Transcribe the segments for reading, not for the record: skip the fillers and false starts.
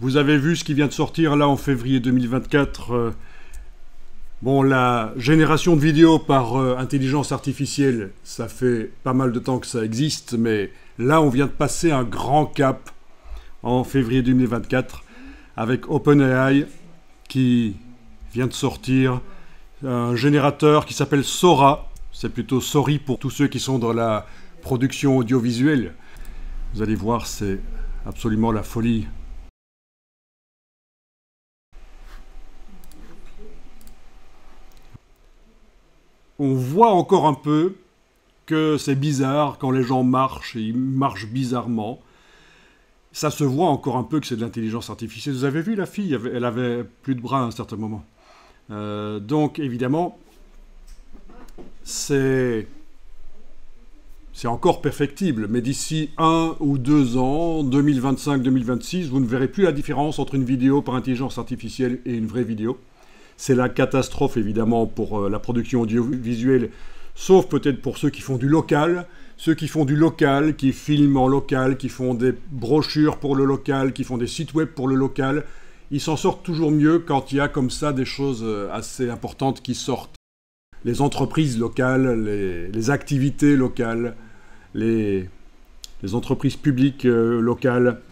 Vous avez vu ce qui vient de sortir là en février 2024. Bon, la génération de vidéos par intelligence artificielle, ça fait pas mal de temps que ça existe, mais là on vient de passer un grand cap en février 2024 avec OpenAI qui vient de sortir un générateur qui s'appelle Sora. C'est plutôt Sorry pour tous ceux qui sont dans la production audiovisuelle. Vous allez voir, c'est absolument la folie. On voit encore un peu que c'est bizarre quand les gens marchent, et ils marchent bizarrement. Ça se voit encore un peu que c'est de l'intelligence artificielle. Vous avez vu la fille, elle avait plus de bras à un certain moment. Donc évidemment, c'est encore perfectible, mais d'ici 1 ou 2 ans, 2025-2026, vous ne verrez plus la différence entre une vidéo par intelligence artificielle et une vraie vidéo. C'est la catastrophe, évidemment, pour la production audiovisuelle, sauf peut-être pour ceux qui font du local. Ceux qui font du local, qui filment en local, qui font des brochures pour le local, qui font des sites web pour le local, ils s'en sortent toujours mieux quand il y a comme ça des choses assez importantes qui sortent. Les entreprises locales, les activités locales, les entreprises publiques locales.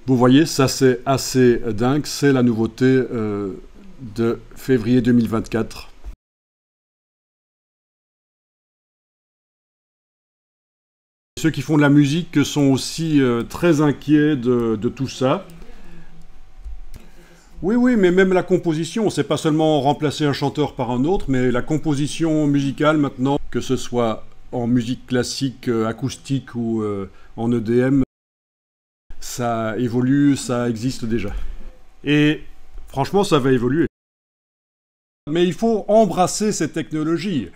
Vous voyez, ça c'est assez dingue, c'est la nouveauté de février 2024. Ceux qui font de la musique sont aussi très inquiets de tout ça. Oui, mais même la composition, c'est pas seulement remplacer un chanteur par un autre, mais la composition musicale maintenant, que ce soit en musique classique, acoustique ou en EDM, ça évolue, ça existe déjà. Et franchement, ça va évoluer. Mais il faut embrasser ces technologies.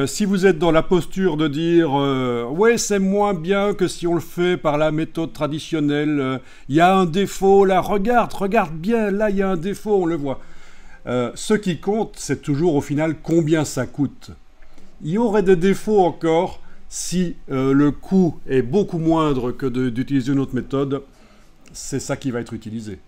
Si vous êtes dans la posture de dire « ouais, c'est moins bien que si on le fait par la méthode traditionnelle, il y a un défaut, là, regarde bien, là, il y a un défaut, on le voit. » Ce qui compte, c'est toujours au final combien ça coûte. Il y aurait des défauts encore si le coût est beaucoup moindre que d'utiliser une autre méthode. C'est ça qui va être utilisé.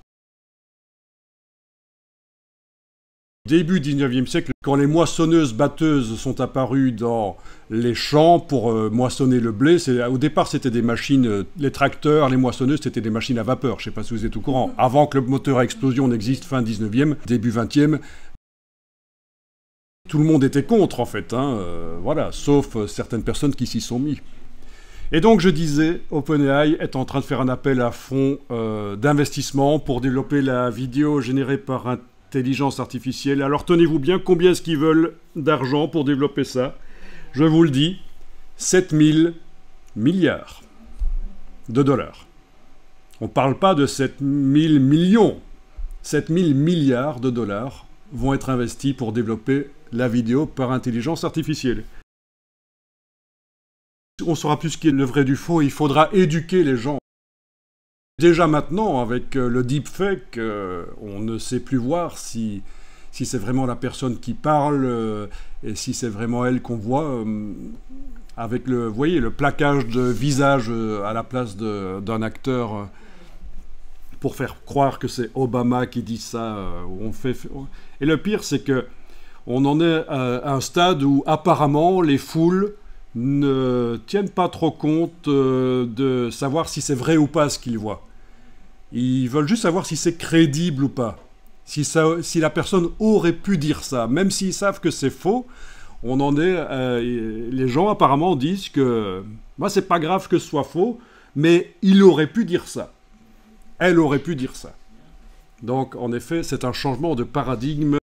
Début 19e siècle, quand les moissonneuses-batteuses sont apparues dans les champs pour moissonner le blé, au départ c'était des machines, les tracteurs, les moissonneuses, c'était des machines à vapeur, je ne sais pas si vous êtes au courant. Avant que le moteur à explosion n'existe, fin 19e, début 20e, tout le monde était contre en fait, voilà, sauf certaines personnes qui s'y sont mis. Et donc je disais, OpenAI est en train de faire un appel à fonds d'investissement pour développer la vidéo générée par intelligence artificielle. Alors tenez-vous bien, combien est-ce qu'ils veulent d'argent pour développer ça? Je vous le dis, 7000 milliards de dollars. On ne parle pas de 7000 millions. 7000 milliards de dollars vont être investis pour développer la vidéo par intelligence artificielle. On saura plus ce qui est le vrai du faux, il faudra éduquer les gens. Déjà maintenant, avec le deepfake, on ne sait plus voir si c'est vraiment la personne qui parle et si c'est vraiment elle qu'on voit. Avec vous voyez, le plaquage de visage à la place d'un acteur pour faire croire que c'est Obama qui dit ça. Et le pire, c'est que on en est à un stade où apparemment les foules ne tiennent pas trop compte de savoir si c'est vrai ou pas ce qu'ils voient. Ils veulent juste savoir si c'est crédible ou pas. Si la personne aurait pu dire ça, même s'ils savent que c'est faux, on en est. Les gens apparemment disent que moi c'est pas grave que ce soit faux, mais il aurait pu dire ça. Elle aurait pu dire ça. Donc en effet, c'est un changement de paradigme.